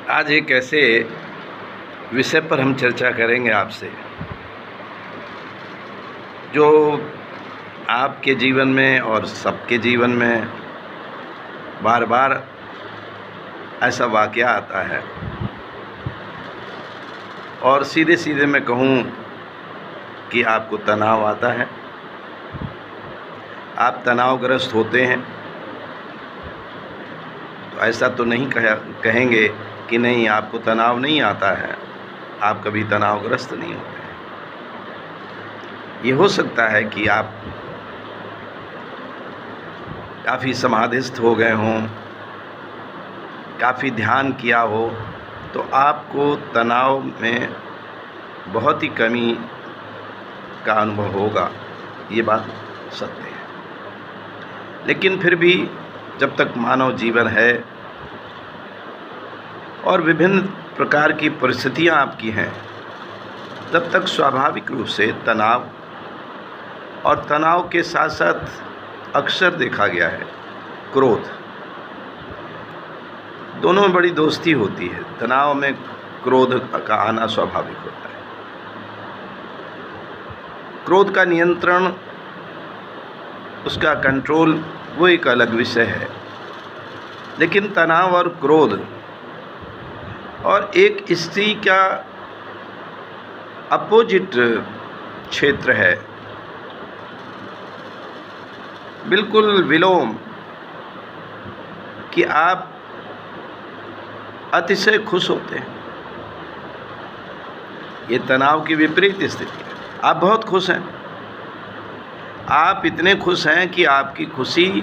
आज एक ऐसे विषय पर हम चर्चा करेंगे आपसे, जो आपके जीवन में और सबके जीवन में बार बार ऐसा वाक़या आता है। और सीधे सीधे मैं कहूँ कि आपको तनाव आता है, आप तनावग्रस्त होते हैं। तो ऐसा तो नहीं कहेंगे कि नहीं, आपको तनाव नहीं आता है, आप कभी तनावग्रस्त नहीं होते हैं। ये हो सकता है कि आप काफ़ी समाधिस्थ हो गए हों, काफ़ी ध्यान किया हो, तो आपको तनाव में बहुत ही कमी का अनुभव होगा। ये बात सत्य है। लेकिन फिर भी जब तक मानव जीवन है और विभिन्न प्रकार की परिस्थितियां आपकी हैं, तब तक स्वाभाविक रूप से तनाव, और तनाव के साथ साथ अक्सर देखा गया है क्रोध, दोनों में बड़ी दोस्ती होती है। तनाव में क्रोध का आना स्वाभाविक होता है। क्रोध का नियंत्रण, उसका कंट्रोल, वो एक अलग विषय है। लेकिन तनाव और क्रोध और एक स्त्री का अपोजिट क्षेत्र है, बिल्कुल विलोम, कि आप अतिशय खुश होते हैं। ये तनाव की विपरीत स्थिति है। आप बहुत खुश हैं, आप इतने खुश हैं कि आपकी खुशी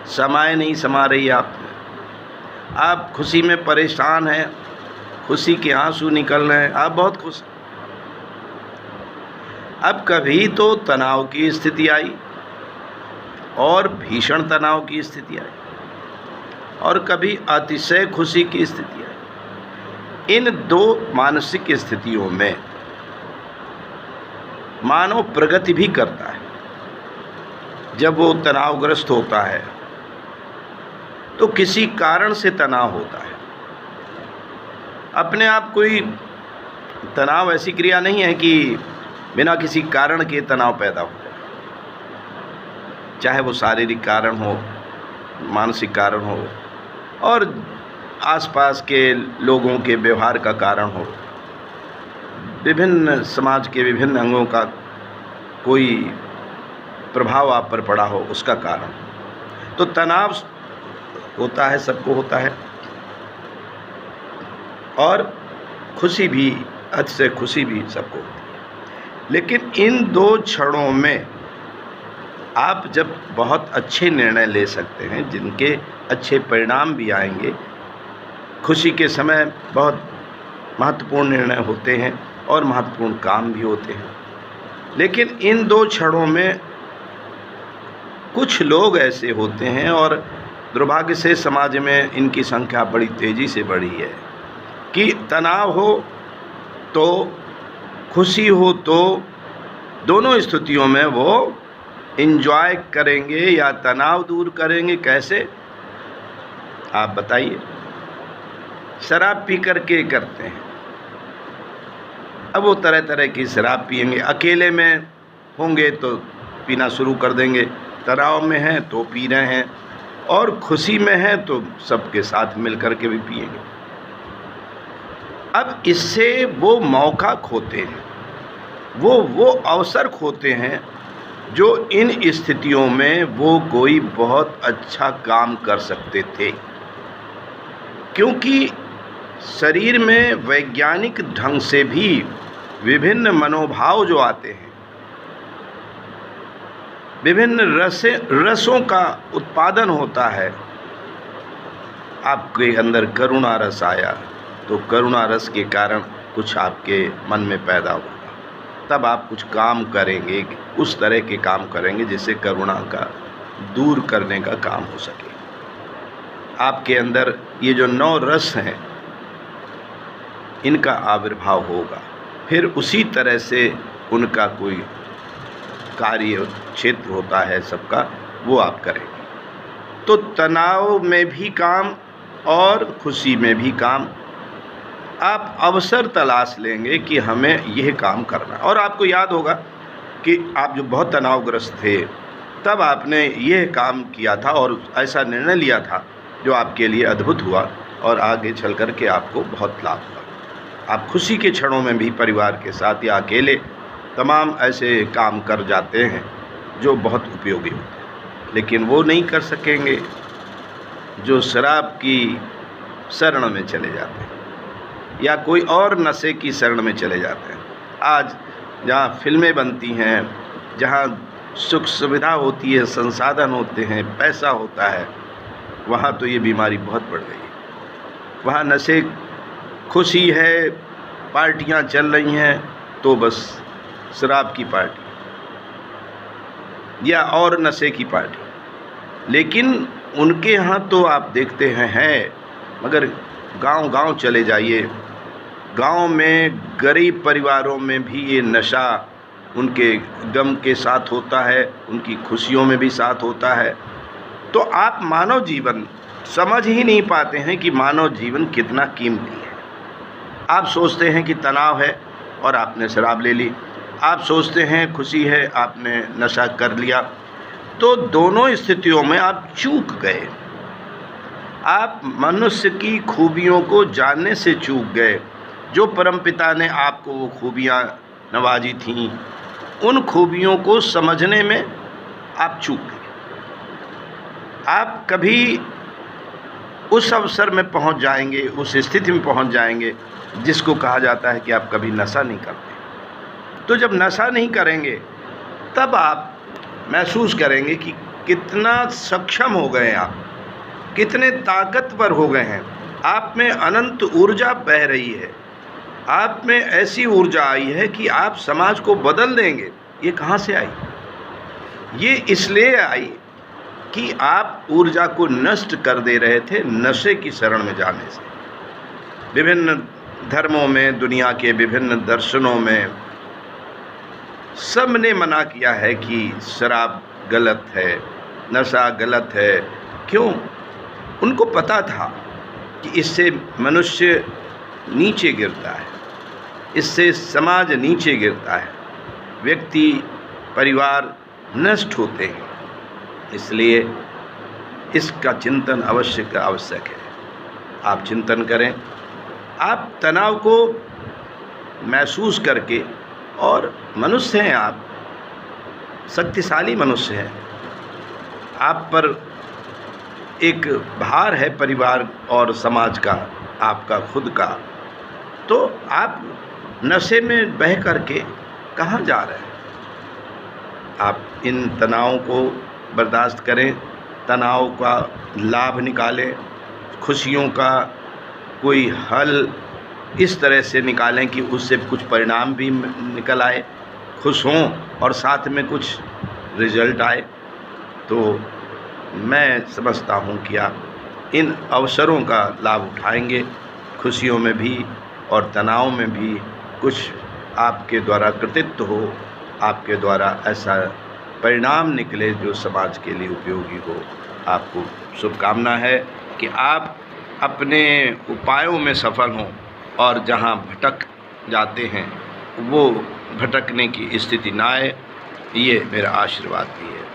समाए नहीं समा रही आप खुशी में परेशान हैं, खुशी के आंसू निकल रहे हैं, आप बहुत खुश हैं। अब कभी तो तनाव की स्थिति आई और भीषण तनाव की स्थिति आई, और कभी अतिशय खुशी की स्थिति आई। इन दो मानसिक स्थितियों में मानव प्रगति भी करता है। जब वो तनावग्रस्त होता है तो किसी कारण से तनाव होता है। अपने आप कोई तनाव ऐसी क्रिया नहीं है कि बिना किसी कारण के तनाव पैदा हो जाए, चाहे वो शारीरिक कारण हो, मानसिक कारण हो, और आसपास के लोगों के व्यवहार का कारण हो, विभिन्न समाज के विभिन्न अंगों का कोई प्रभाव आप पर पड़ा हो, उसका कारण। तो तनाव होता है, सबको होता है, और खुशी भी, अतिशय खुशी भी सबको होती है। लेकिन इन दो क्षणों में आप जब बहुत अच्छे निर्णय ले सकते हैं, जिनके अच्छे परिणाम भी आएंगे। खुशी के समय बहुत महत्वपूर्ण निर्णय होते हैं और महत्वपूर्ण काम भी होते हैं। लेकिन इन दो क्षणों में कुछ लोग ऐसे होते हैं, और दुर्भाग्य से समाज में इनकी संख्या बड़ी तेज़ी से बढ़ी है, कि तनाव हो तो खुशी हो, तो दोनों स्थितियों में वो एंजॉय करेंगे या तनाव दूर करेंगे। कैसे, आप बताइए? शराब पी करके करते हैं। अब वो तरह तरह की शराब पिएंगे। अकेले में होंगे तो पीना शुरू कर देंगे, तनाव में हैं तो पी रहे हैं, और खुशी में हैं तो सबके साथ मिल कर के भी पिएंगे। अब इससे वो मौका खोते हैं, वो अवसर खोते हैं जो इन स्थितियों में वो कोई बहुत अच्छा काम कर सकते थे। क्योंकि शरीर में वैज्ञानिक ढंग से भी विभिन्न मनोभाव जो आते हैं, विभिन्न रसों का उत्पादन होता है। आपके अंदर करुणा रस आया तो करुणा रस के कारण कुछ आपके मन में पैदा होगा, तब आप कुछ काम करेंगे, उस तरह के काम करेंगे जिससे करुणा का दूर करने का काम हो सके। आपके अंदर ये जो 9 रस हैं, इनका आविर्भाव होगा। फिर उसी तरह से उनका कोई कार्य क्षेत्र होता है सबका, वो आप करेंगे। तो तनाव में भी काम और खुशी में भी काम, आप अवसर तलाश लेंगे कि हमें यह काम करना है। और आपको याद होगा कि आप जो बहुत तनावग्रस्त थे तब आपने यह काम किया था और ऐसा निर्णय लिया था जो आपके लिए अद्भुत हुआ और आगे चल कर के आपको बहुत लाभ हुआ। आप खुशी के क्षणों में भी परिवार के साथ या अकेले तमाम ऐसे काम कर जाते हैं जो बहुत उपयोगी होते हैं, लेकिन वो नहीं कर सकेंगे जो शराब की शरण में चले जाते हैं या कोई और नशे की शरण में चले जाते हैं। आज जहाँ फिल्में बनती हैं, जहाँ सुख सुविधा होती है, संसाधन होते हैं, पैसा होता है, वहाँ तो ये बीमारी बहुत बढ़ गई है। वहाँ नशे, खुशी है, पार्टियाँ चल रही हैं तो बस शराब की पार्टी या और नशे की पार्टी। लेकिन उनके यहाँ तो आप देखते हैं मगर गांव-गांव चले जाइए, गांव में गरीब परिवारों में भी ये नशा उनके गम के साथ होता है, उनकी खुशियों में भी साथ होता है। तो आप मानव जीवन समझ ही नहीं पाते हैं कि मानव जीवन कितना कीमती है। आप सोचते हैं कि तनाव है और आपने शराब ले ली, आप सोचते हैं खुशी है, आपने नशा कर लिया। तो दोनों स्थितियों में आप चूक गए। आप मनुष्य की खूबियों को जानने से चूक गए। जो परमपिता ने आपको वो खूबियाँ नवाजी थीं, उन खूबियों को समझने में आप चूक गए। आप कभी उस अवसर में पहुंच जाएंगे, उस स्थिति में पहुंच जाएंगे जिसको कहा जाता है कि आप कभी नशा नहीं करते। तो जब नशा नहीं करेंगे तब आप महसूस करेंगे कि कितना सक्षम हो गए आप, कितने ताकतवर हो गए हैं। आप में अनंत ऊर्जा बह रही है, आप में ऐसी ऊर्जा आई है कि आप समाज को बदल देंगे। ये कहाँ से आई? ये इसलिए आई कि आप ऊर्जा को नष्ट कर दे रहे थे नशे की शरण में जाने से। विभिन्न धर्मों में, दुनिया के विभिन्न दर्शनों में सब ने मना किया है कि शराब गलत है, नशा गलत है। क्यों? उनको पता था कि इससे मनुष्य नीचे गिरता है, इससे समाज नीचे गिरता है, व्यक्ति परिवार नष्ट होते हैं। इसलिए इसका चिंतन आवश्यक है। आप चिंतन करें, आप तनाव को महसूस करके, और मनुष्य हैं आप, शक्तिशाली मनुष्य हैं, आप पर एक भार है परिवार और समाज का, आपका खुद का। तो आप नशे में बह करके कहाँ जा रहे हैं? आप इन तनावों को बर्दाश्त करें, तनाव का लाभ निकालें, खुशियों का कोई हल इस तरह से निकालें कि उससे कुछ परिणाम भी निकल आए, खुश हों और साथ में कुछ रिजल्ट आए। तो मैं समझता हूँ कि आप इन अवसरों का लाभ उठाएंगे, खुशियों में भी और तनाव में भी कुछ आपके द्वारा कृतित्व हो, आपके द्वारा ऐसा परिणाम निकले जो समाज के लिए उपयोगी हो। आपको शुभकामना है कि आप अपने उपायों में सफल हों और जहाँ भटक जाते हैं वो भटकने की स्थिति ना आए, ये मेरा आशीर्वाद भी है।